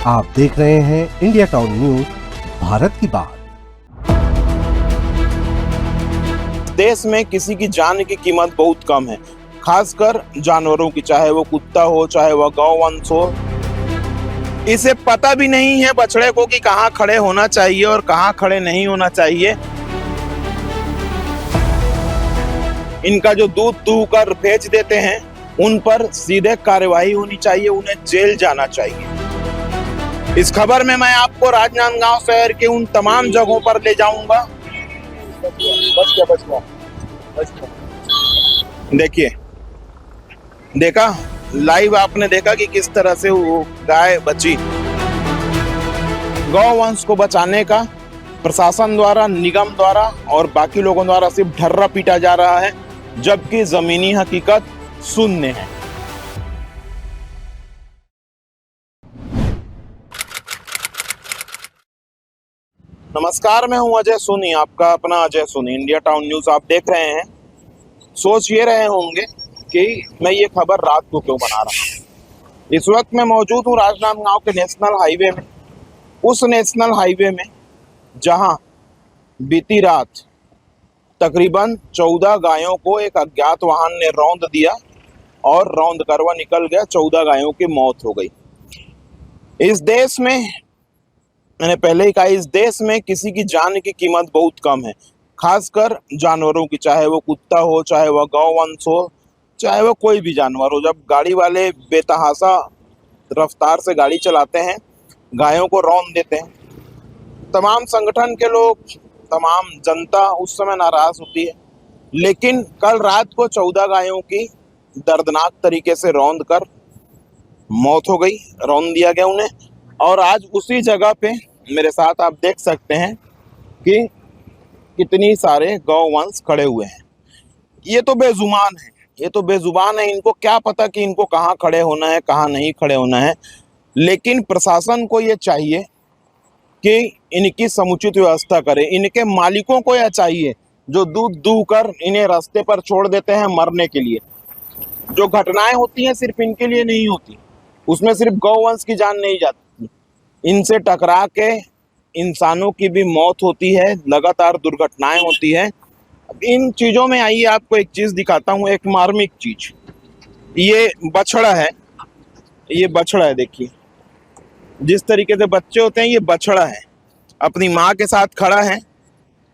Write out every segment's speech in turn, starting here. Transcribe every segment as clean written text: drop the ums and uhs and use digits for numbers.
आप देख रहे हैं इंडिया टाउन न्यूज, भारत की बात। देश में किसी की जान की कीमत बहुत कम है, खासकर जानवरों की, चाहे वो कुत्ता हो चाहे वह गौवंश हो। इसे पता भी नहीं है बछड़े को कि कहाँ खड़े होना चाहिए और कहाँ खड़े नहीं होना चाहिए। इनका जो दूध दूह कर बेच देते हैं उन पर सीधे कार्रवाई होनी चाहिए, उन्हें जेल जाना चाहिए। इस खबर में मैं आपको राजनांदगांव शहर के उन तमाम जगहों पर ले जाऊंगा। देखिए, देखा लाइव आपने देखा कि किस तरह से वो गाय बची। गौवंश को बचाने का प्रशासन द्वारा, निगम द्वारा और बाकी लोगों द्वारा सिर्फ ढर्रा पीटा जा रहा है, जबकि जमीनी हकीकत शून्य है। नमस्कार, मैं हूं अजय सोनी, आपका अपना Ajay Soni. India town news आप देख रहे हैं। सोच ये रहे होंगे कि मैं ये खबर रात को क्यों बना रहा हूं। इस वक्त मैं मौजूद हूं राजनांदगांव के नेशनल हाईवे में, उस नेशनल हाईवे में जहां बीती रात तकरीबन 14 गायों को एक अज्ञात वाहन ने रौंद दिया और रौंद कर वह निकल गया। 14 गायों की मौत हो गई। इस देश में, मैंने पहले ही कहा, इस देश में किसी की जान की कीमत बहुत कम है, खासकर जानवरों की, चाहे वो कुत्ता हो चाहे वह गौवंश हो चाहे वह कोई भी जानवर हो। जब गाड़ी वाले बेतहाशा रफ्तार से गाड़ी चलाते हैं, गायों को रौंद देते हैं, तमाम संगठन के लोग, तमाम जनता उस समय नाराज होती है। लेकिन कल रात को 14 गायों की दर्दनाक तरीके से रौंद कर मौत हो गई, रौंद दिया गया उन्हें। और आज उसी जगह पे मेरे साथ आप देख सकते हैं कि कितनी सारे गौवंश खड़े हुए हैं। ये तो बेजुबान है, ये तो बेजुबान है। इनको क्या पता कि इनको कहाँ खड़े होना है, कहाँ नहीं खड़े होना है। लेकिन प्रशासन को ये चाहिए कि इनकी समुचित व्यवस्था करे। इनके मालिकों को यह चाहिए जो दूध दूह कर इन्हें रास्ते पर छोड़ देते हैं मरने के लिए। जो घटनाएं होती हैं सिर्फ इनके लिए नहीं होती, उसमें सिर्फ गौवंश की जान नहीं जाती, इनसे टकरा के इंसानों की भी मौत होती है, लगातार दुर्घटनाएं होती है। इन चीज़ों में आइए आपको एक चीज़ दिखाता हूँ, एक मार्मिक चीज। ये बछड़ा है, ये बछड़ा है। देखिए जिस तरीके से बच्चे होते हैं, ये बछड़ा है, अपनी माँ के साथ खड़ा है।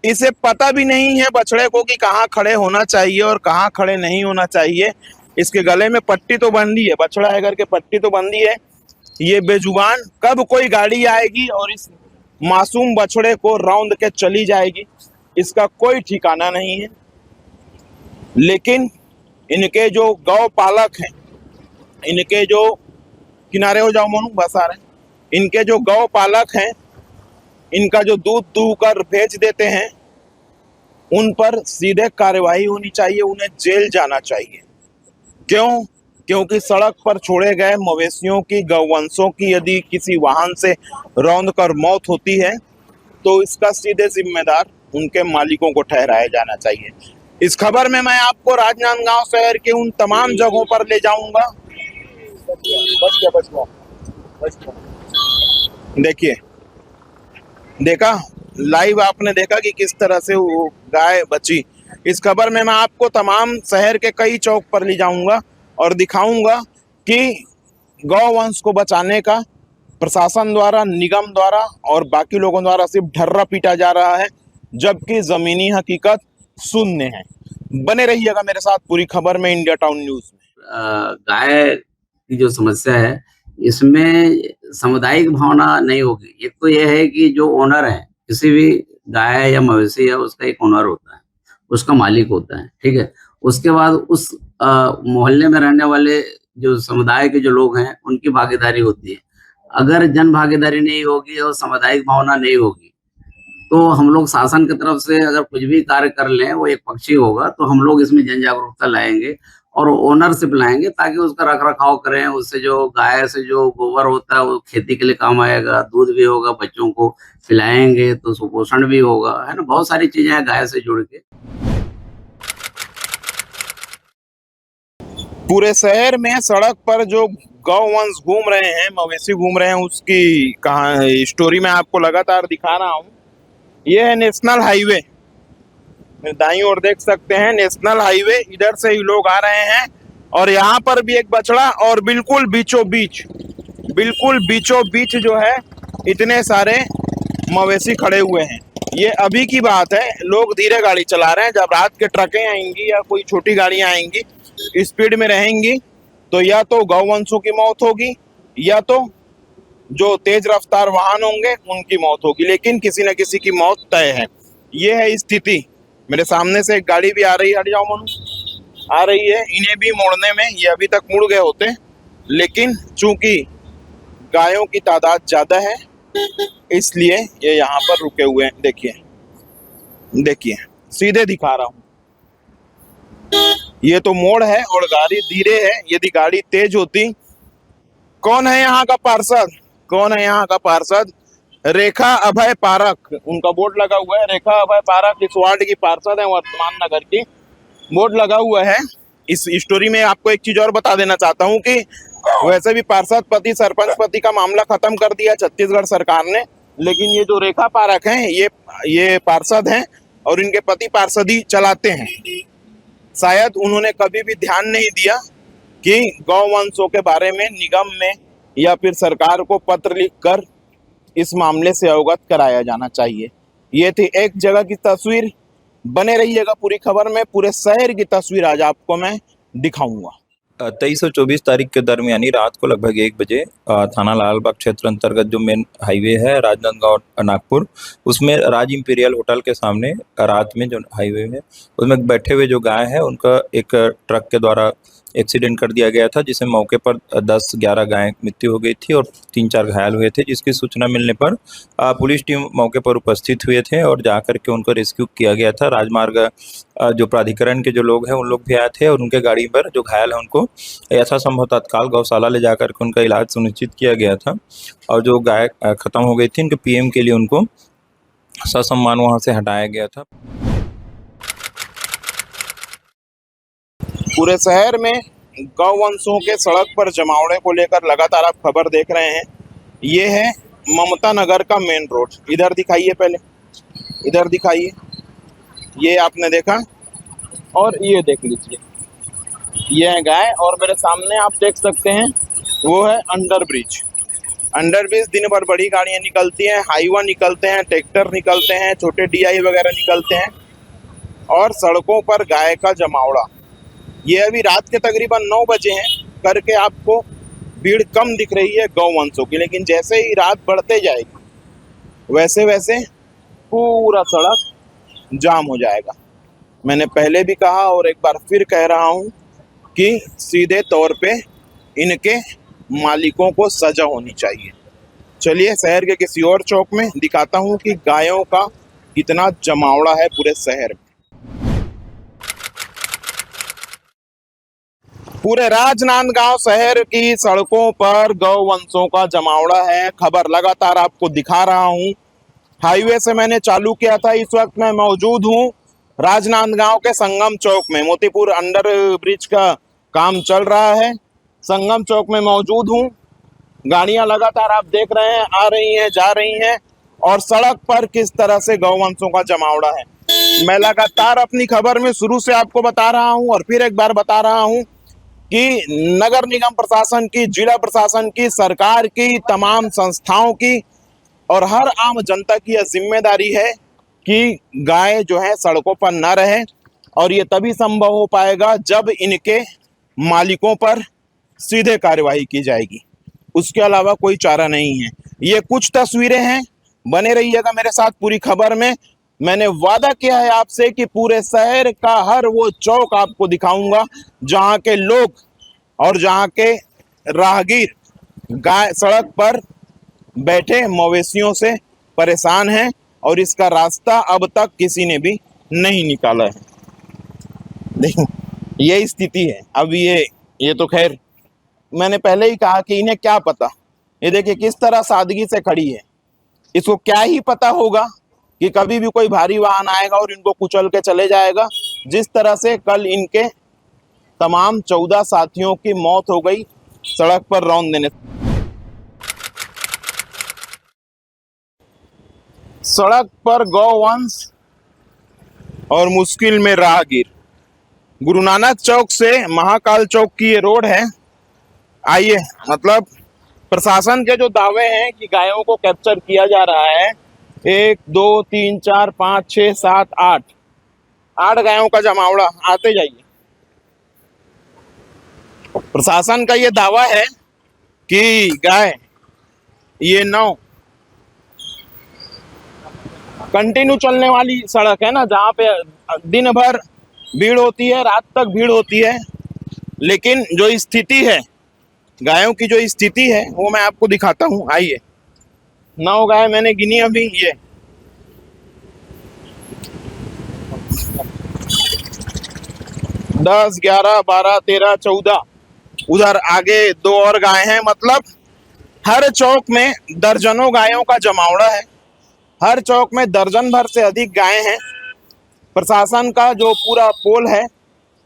इसे पता भी नहीं है बछड़े को कि कहाँ खड़े होना चाहिए और कहाँ खड़े नहीं होना चाहिए। इसके गले में पट्टी तो बंधी है, बछड़ा है करके पट्टी तो बंधी है। ये बेजुबान, कब कोई गाड़ी आएगी और इस मासूम बछड़े को रौंद के चली जाएगी, इसका कोई ठिकाना नहीं है। लेकिन इनके जो गौ पालक हैं, इनके जो, किनारे हो जाओ मोनू, बस आ रहे हैं। इनके जो गौ पालक हैं, इनका जो दूध दूह कर बेच देते हैं, उन पर सीधे कार्रवाई होनी चाहिए, उन्हें जेल जाना चाहिए। क्यों? क्योंकि सड़क पर छोड़े गए मवेशियों की, गौवंशों की यदि किसी वाहन से रौंद कर मौत होती है तो इसका सीधे जिम्मेदार उनके मालिकों को ठहराया जाना चाहिए। इस खबर में मैं आपको राजनांदगांव शहर के उन तमाम जगहों पर ले जाऊंगा। देखिए, देखा लाइव आपने देखा कि किस तरह से वो गाय बची। इस खबर में मैं आपको तमाम शहर के कई चौक पर ले जाऊंगा और दिखाऊंगा कि गौवंश को बचाने का प्रशासन द्वारा, निगम द्वारा और बाकी लोगों द्वारा सिर्फ ढर्रा पीटा जा रहा है, जबकि जमीनी हकीकत शून्य है। बने रहिएगा मेरे साथ पूरी खबर में, इंडिया टाउन न्यूज में। गाय की जो समस्या है, इसमें सामुदायिक भावना नहीं होगी। एक तो यह है कि जो ओनर है, किसी भी गाय या मवेशी है, उसका एक ओनर होता है, उसका मालिक होता है, ठीक है। उसके बाद उस मोहल्ले में रहने वाले जो समुदाय के जो लोग हैं, उनकी भागीदारी होती है। अगर जन भागीदारी नहीं होगी और सामुदायिक भावना नहीं होगी, तो हम लोग शासन की तरफ से अगर कुछ भी कार्य कर लें, वो एक पक्षी होगा, तो हम लोग इसमें जन जागरूकता लाएंगे और ओनरशिप लाएंगे, ताकि उसका रख रखाव करें। उससे जो गाय से जो गोबर होता है वो खेती के लिए काम आएगा, दूध भी होगा, बच्चों को खिलाएंगे तो सुपोषण भी होगा, है ना। बहुत सारी चीजें हैं गाय से जुड़ के। पूरे शहर में सड़क पर जो गौवंश घूम रहे हैं, मवेशी घूम रहे हैं, उसकी कहाँ स्टोरी मैं आपको लगातार दिखा रहा हूँ। ये है नेशनल हाईवे, दाईं ओर देख सकते हैं नेशनल हाईवे। इधर से ही लोग आ रहे हैं और यहाँ पर भी एक बछड़ा और बिल्कुल बीचों बीच जो है इतने सारे मवेशी खड़े हुए हैं। ये अभी की बात है, लोग धीरे गाड़ी चला रहे हैं। जब रात के ट्रकें आएंगी या कोई छोटी गाड़ियां आएंगी, स्पीड में रहेंगी, तो या तो गौवंशों की मौत होगी या तो जो तेज रफ्तार वाहन होंगे उनकी मौत होगी, लेकिन किसी न किसी की मौत तय है। ये है स्थिति। मेरे सामने से एक गाड़ी भी आ रही है, हट जाओ मनु, आ रही है। इन्हें भी मोड़ने में ये अभी तक मुड़ गए होते, लेकिन चूंकि गायों की तादाद ज्यादा है इसलिए ये यहाँ पर रुके हुए हैं। देखिए सीधे दिखा रहा हूँ, ये तो मोड़ है और गाड़ी धीरे है। यदि गाड़ी तेज होती, कौन है यहाँ का पार्षद? रेखा अभय पारक, उनका बोर्ड लगा हुआ है। रेखा अभय पारक इस वार्ड की पार्षद है, वर्तमान नगर की, बोर्ड लगा हुआ है। इस स्टोरी में आपको एक चीज और बता देना चाहता हूँ कि वैसे भी पार्षद पति सरपंच पति का मामला खत्म कर दिया छत्तीसगढ़ सरकार ने, लेकिन ये जो रेखा पारक हैं ये पार्षद हैं और इनके पति पार्षदी चलाते हैं। शायद उन्होंने कभी भी ध्यान नहीं दिया कि गौवंशों के बारे में निगम में या फिर सरकार को पत्र लिखकर इस मामले से अवगत कराया जाना चाहिए। ये थी एक जगह की तस्वीर। बने रहिएगा पूरी खबर में, पूरे शहर की तस्वीर आज आपको मैं दिखाऊंगा। 23 और 24 तारीख के दरमियानी रात को लगभग 1 बजे थाना लालबाग क्षेत्र अंतर्गत जो मेन हाईवे है राजनांदगांव नागपुर, उसमें राज इंपीरियल होटल के सामने रात में जो हाईवे में उसमें बैठे हुए जो गाय है उनका एक ट्रक के द्वारा एक्सीडेंट कर दिया गया था, जिसमें मौके पर 10-11 गाय मृत्यु हो गई थी और 3-4 घायल हुए थे। जिसकी सूचना मिलने पर पुलिस टीम मौके पर उपस्थित हुए थे और जाकर के उनको रेस्क्यू किया गया था। राजमार्ग जो प्राधिकरण के जो लोग हैं उन लोग भी आए थे और उनके गाड़ी पर जो घायल है उनको यथासंभव तत्काल गौशाला ले जाकर के उनका इलाज सुनिश्चित किया गया था और जो गाय खत्म हो गई थी उनके पीएम के लिए उनको ससम्मान वहां से हटाया गया था। पूरे शहर में गौवंशों के सड़क पर जमावड़े को लेकर लगातार आप खबर देख रहे हैं। ये है ममता नगर का मेन रोड। इधर दिखाइए, पहले इधर दिखाइए। ये आपने देखा और ये देख लीजिए, ये है गाय और मेरे सामने आप देख सकते हैं वो है अंडरब्रिज। दिन भर बड़ी गाड़ियाँ निकलती हैं, हाईवा निकलते हैं, ट्रैक्टर निकलते हैं, छोटे डीआई वगैरह निकलते हैं और सड़कों पर गाय का जमावड़ा। ये अभी रात के तकरीबन 9 बजे हैं करके आपको भीड़ कम दिख रही है गौवंशों की, लेकिन जैसे ही रात बढ़ते जाएगी वैसे वैसे पूरा सड़क जाम हो जाएगा। मैंने पहले भी कहा और एक बार फिर कह रहा हूँ कि सीधे तौर पे इनके मालिकों को सजा होनी चाहिए। चलिए शहर के किसी और चौक में दिखाता हूँ कि गायों का कितना जमावड़ा है पूरे शहर में। पूरे राजनांदगांव शहर की सड़कों पर गौवंशों का जमावड़ा है। खबर लगातार आपको दिखा रहा हूं। हाईवे से मैंने चालू किया था। इस वक्त मैं मौजूद हूं राजनांदगांव के संगम चौक में। मोतीपुर अंडर ब्रिज का काम चल रहा है। संगम चौक में मौजूद हूं। गाड़ियां लगातार आप देख रहे हैं, आ रही हैं, जा रही हैं और सड़क पर किस तरह से गौवंशों का जमावड़ा है। मैं लगातार अपनी खबर में शुरू से आपको बता रहा हूं और फिर एक बार बता रहा हूं कि नगर निगम प्रशासन की, जिला प्रशासन की, सरकार की, तमाम संस्थाओं की और हर आम जनता की यह जिम्मेदारी है कि गाय जो है सड़कों पर न रहे और ये तभी संभव हो पाएगा जब इनके मालिकों पर सीधे कार्यवाही की जाएगी। उसके अलावा कोई चारा नहीं है। ये कुछ तस्वीरें हैं, बने रहिएगा मेरे साथ पूरी खबर में। मैंने वादा किया है आपसे कि पूरे शहर का हर वो चौक आपको दिखाऊंगा जहां के लोग और जहां के राहगीर गाय सड़क पर बैठे मवेशियों से परेशान हैं और इसका रास्ता अब तक किसी ने भी नहीं निकाला है। देखो ये स्थिति है। अब ये तो खैर मैंने पहले ही कहा कि इन्हें क्या पता। ये देखिए किस तरह सादगी से खड़ी है। इसको क्या ही पता होगा कि कभी भी कोई भारी वाहन आएगा और इनको कुचल के चले जाएगा, जिस तरह से कल इनके तमाम 14 साथियों की मौत हो गई सड़क पर रौंद देने। सड़क पर गौवंश और मुश्किल में राहगीर। गुरु नानक चौक से महाकाल चौक की ये रोड है। आइए, मतलब प्रशासन के जो दावे हैं कि गायों को कैप्चर किया जा रहा है, 1 2 3 4 5 6 7 8 गायों का जमावड़ा। आते जाइए। प्रशासन का ये दावा है कि गाय ये 9 कंटिन्यू चलने वाली सड़क है ना, जहाँ पे दिन भर भीड़ होती है, रात तक भीड़ होती है। लेकिन जो स्थिति है, गायों की जो स्थिति है, वो मैं आपको दिखाता हूँ। आइए, 9 गाय मैंने गिनी अभी। ये 10 11 12 13 14, उधर आगे 2 और गाय हैं। मतलब हर चौक में दर्जनों गायों का जमावड़ा है। हर चौक में दर्जन भर से अधिक गायें हैं। प्रशासन का जो पूरा पोल है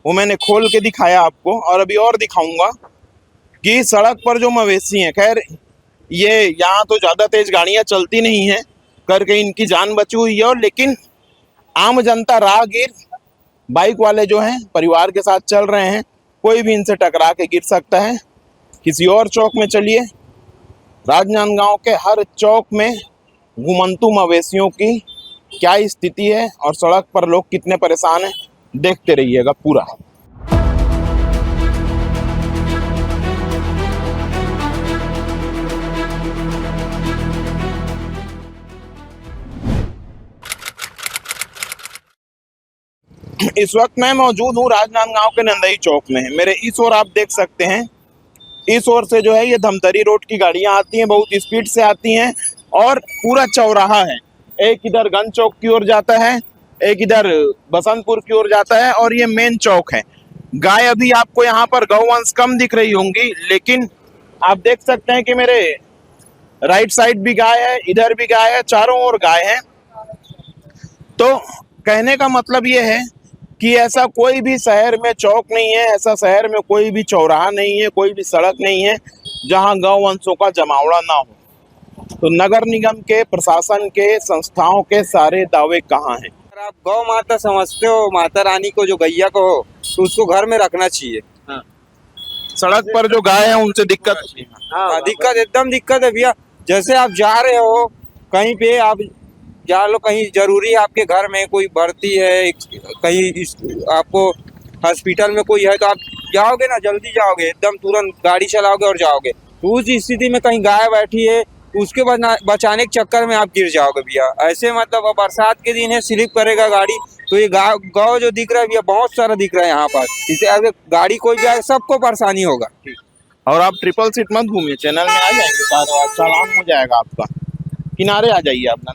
वो मैंने खोल के दिखाया आपको, और अभी और दिखाऊंगा कि सड़क पर जो मवेशी हैं, खैर ये यहाँ तो ज़्यादा तेज गाड़ियाँ चलती नहीं हैं करके इनकी जान बची हुई है। और लेकिन आम जनता, राहगीर, बाइक वाले जो हैं परिवार के साथ चल रहे हैं, कोई भी इनसे टकरा के गिर सकता है। किसी और चौक में चलिए। राजनांदगांव के हर चौक में घुमंतू मवेशियों की क्या स्थिति है और सड़क पर लोग कितने परेशान हैं, देखते रहिएगा पूरा। इस वक्त मैं मौजूद हूँ राजनांदगांव के नंदई चौक में। मेरे इस ओर आप देख सकते हैं, इस ओर से जो है ये धमतरी रोड की गाड़ियां आती हैं, बहुत स्पीड से आती हैं और पूरा चौराहा है। एक इधर गंज चौक की ओर जाता है, एक इधर बसंतपुर की ओर जाता है, और ये मेन चौक है। गाय अभी आपको यहाँ पर गौवंश कम दिख रही होंगी, लेकिन आप देख सकते हैं कि मेरे राइट साइड भी गाय है, इधर भी गाय है, चारों ओर गाय है। तो कहने का मतलब ये है कि ऐसा कोई भी शहर में चौक नहीं है, ऐसा शहर में कोई भी चौराहा नहीं है, कोई भी सड़क नहीं है जहां गौवंशों का जमावड़ा ना हो। तो नगर निगम के, प्रशासन के, संस्थाओं के सारे दावे कहाँ हैं? अगर आप गौ माता समझते हो, माता रानी को, जो गैया को हो, तो उसको घर में रखना चाहिए। सड़क पर जो गाय है उनसे दिक्कत होती है। हाँ, दिक्कत एकदम दिक्कत है भैया। जैसे आप जा रहे हो कहीं पे, आप जा लो कहीं, जरूरी है आपके घर में कोई भर्ती है, कहीं आपको हॉस्पिटल में कोई है, तो आप जाओगे ना, जल्दी जाओगे, एकदम तुरंत गाड़ी चलाओगे और जाओगे। तो उस स्थिति में कहीं गाय बैठी है, उसके बचाने के चक्कर में आप गिर जाओगे भैया। ऐसे मतलब बरसात के दिन है, स्लिप करेगा गाड़ी। तो ये गाँव जो दिख रहा है भैया, बहुत सारा दिख रहा है यहाँ पर। इसे अगर गाड़ी कोई भी आए, सबको परेशानी होगा। और आप ट्रिपल सीट मत घूमिए, चैनल में आ जाएंगे, चालान हो जाएगा आपका। किनारे आ जाइए आप ना।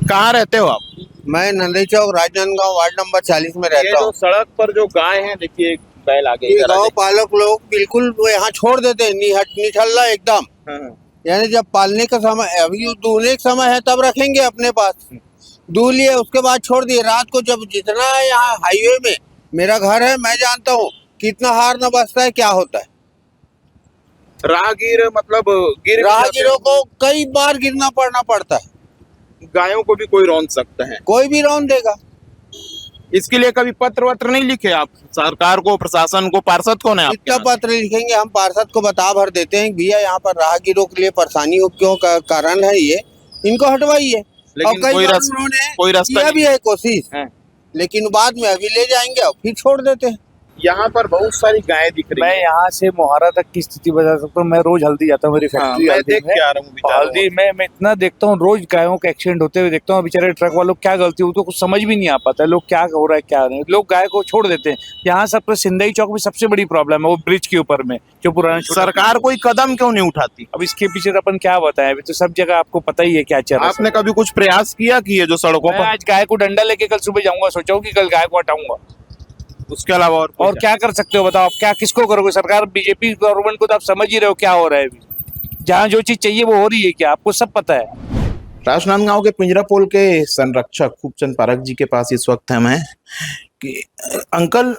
कहाँ रहते हो आप? मैं नंदई चौक राजनांदगांव वार्ड नंबर 40 में रहता हूँ। सड़क पर जो गाय हैं, देखिए बैल आगे, ये गाँव पालक लोग बिल्कुल यहाँ छोड़ देते हैं, निठल्ला एकदम। यानी जब पालने का समय, अभी दूहने का समय है तब रखेंगे अपने पास, दूह लिए उसके बाद छोड़ दिए। रात को जब जितना यहाँ हाईवे में मेरा घर है, मैं जानता हूँ कितना हार न बचता है, क्या होता है। राहगीर मतलब राहगीरों को कई बार गिरना पड़ता है। गायों को भी कोई रौंद सकता है, कोई भी रौंद देगा। इसके लिए कभी पत्र वत्र नहीं लिखे आप सरकार को, प्रशासन को? पार्षद कौन है? कितना पत्र लिखेंगे हम? पार्षद को बता भर देते हैं भैया यहाँ पर राहगीरों के लिए परेशानी हो, क्यों कारण है ये, इनको हटवाइए। लेकिन और कोई रास्ता किया भी है कोशिश, लेकिन बाद में अभी ले जाएंगे और फिर छोड़ देते हैं। यहाँ पर बहुत सारी गायें दिख रही मैं हैं। यहाँ से मोहारा तक की स्थिति बता सकता हूँ। मैं रोज हल्दी जाता हूँ, मेरी फैक्ट्री मैं हल्दी देख के आ रहा हूँ बेचारा। हल्दी में मैं इतना देखता हूँ, रोज गायों के एक्सीडेंट होते हुए देखता हूँ। बेचारे ट्रक वालों को क्या गलती होती है, कुछ समझ भी नहीं आ पाता है, लोग क्या हो रहा है क्या नहीं। लोग गाय को छोड़ देते हैं। यहाँ सब सिंदई चौक में सबसे बड़ी प्रॉब्लम है वो ब्रिज के ऊपर में, जो पुराना। सरकार कोई कदम क्यों नहीं उठाती? अब इसके पीछे तो अपन क्या बताएं, अभी तो सब जगह आपको पता ही है क्या चल रहा है। आपने कभी कुछ प्रयास किया कि ये जो सड़कों मैं पर? आज गाय को डंडा लेके कल सुबह जाऊंगा, सोचा हूँ कि कल गाय को हटाऊंगा। उसके अलावा और क्या कर सकते हो बताओ? आप क्या किसको करोगे? सरकार, बीजेपी गवर्नमेंट को तो आप समझ ही रहे हो क्या हो रहा है अभी। जहाँ जो चीज चाहिए वो हो रही है क्या? आपको सब पता है। राजनांदगांव के पिंजरापोल के संरक्षक खूबचंद पारक जी के पास इस वक्त हम हैं कि अंकल,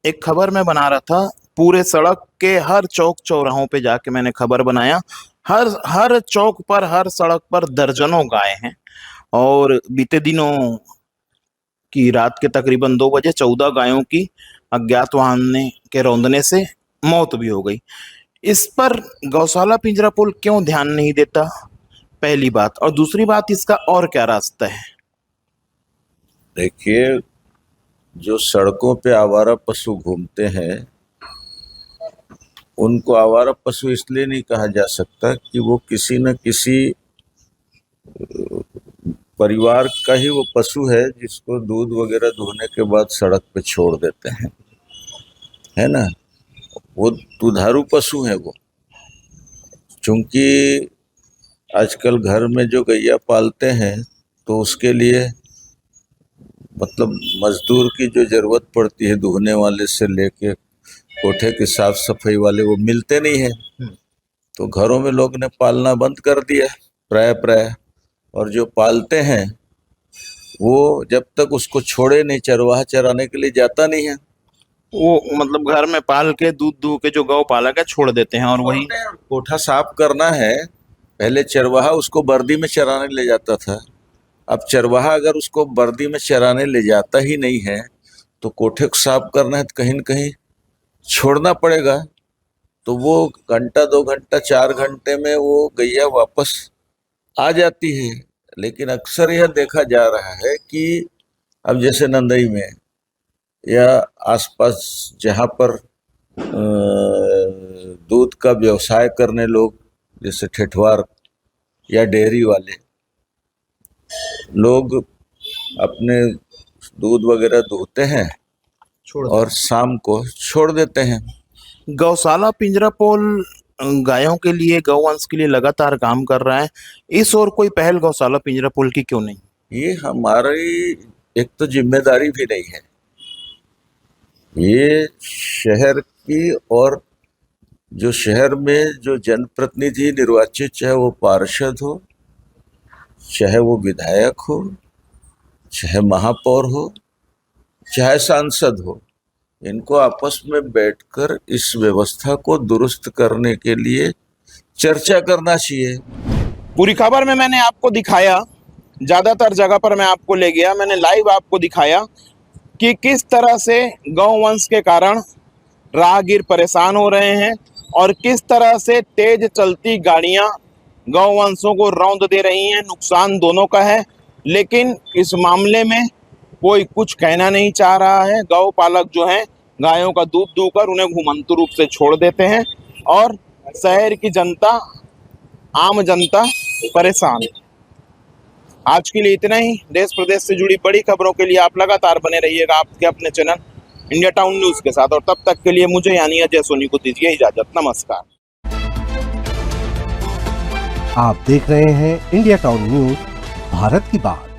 एक खबर मैं बना रहा था, पूरे सड़क के हर चौक चौराहों पे जाके मैंने खबर बनाया। हर चौक पर, हर सड़क पर दर्जनों गाय हैं। और बीते दिनों की रात के तकरीबन 2 बजे 14 गायों की अज्ञात वाहन के रौंदने से मौत भी हो गई। इस पर गौशाला पिंजरा पुल क्यों ध्यान नहीं देता, पहली बात। और दूसरी बात, इसका और क्या रास्ता है? देखिए, जो सड़कों पे आवारा पशु घूमते हैं उनको आवारा पशु इसलिए नहीं कहा जा सकता कि वो किसी न किसी परिवार का ही वो पशु है जिसको दूध वगैरह दुहने के बाद सड़क पे छोड़ देते हैं, है ना। वो दुधारू पशु है वो। चूंकि आजकल घर में जो गैया पालते हैं तो उसके लिए मतलब मजदूर की जो जरूरत पड़ती है, दुहने वाले से लेके कोठे की साफ सफाई वाले, वो मिलते नहीं है। तो घरों में लोग ने पालना बंद कर दिया प्राय। और जो पालते हैं वो जब तक उसको छोड़े नहीं, चरवाहा चराने के लिए जाता नहीं है। वो मतलब घर में पाल के दूध दूह के जो गौ पालक है छोड़ देते हैं, और वही कोठा साफ करना है। पहले चरवाहा उसको बर्दी में चराने ले जाता था। अब चरवाहा अगर उसको बर्दी में चराने ले जाता ही नहीं है तो कोठे को साफ करना है तो कहीं न कहीं छोड़ना पड़ेगा। तो वो घंटा 2 घंटा 4 घंटे में वो गैया वापस आ जाती है। लेकिन अक्सर यह देखा जा रहा है कि अब जैसे नंदई में या आसपास जहाँ पर दूध का व्यवसाय करने लोग, जैसे ठेठवार या डेयरी वाले लोग अपने दूध वगैरह दूहते हैं और शाम को छोड़ देते हैं। गौशाला पिंजरा पुल गायों के लिए, गौवंश के लिए लगातार काम कर रहा है। इस और कोई पहल गौशाला पिंजरा पुल की क्यों नहीं? ये हमारी एक तो जिम्मेदारी भी नहीं है। ये शहर की, और जो शहर में जो जनप्रतिनिधि निर्वाचित, चाहे वो पार्षद हो, चाहे वो विधायक हो, चाहे महापौर हो, चाहे सांसद हो, इनको आपस में बैठकर इस व्यवस्था को दुरुस्त करने के लिए चर्चा करना चाहिए। पूरी खबर में मैंने आपको दिखाया, ज्यादातर जगह पर मैं आपको ले गया, मैंने लाइव आपको दिखाया कि किस तरह से गौवंश के कारण राहगीर परेशान हो रहे हैं और किस तरह से तेज चलती गाड़ियां गौवंशों को रौंद दे रही हैं। नुकसान दोनों का है, लेकिन इस मामले में कोई कुछ कहना नहीं चाह रहा है। गौ पालक जो हैं गायों का दूध दूहकर उन्हें घुमंतु रूप से छोड़ देते हैं और शहर की जनता, आम जनता परेशान है। आज के लिए इतना ही। देश प्रदेश से जुड़ी बड़ी खबरों के लिए आप लगातार बने रहिएगा आपके अपने चैनल इंडिया टाउन न्यूज के साथ। और तब तक के लिए मुझे यानी अजय सोनी को दीजिए इजाजत। नमस्कार। आप देख रहे हैं इंडिया टाउन न्यूज, भारत की बात।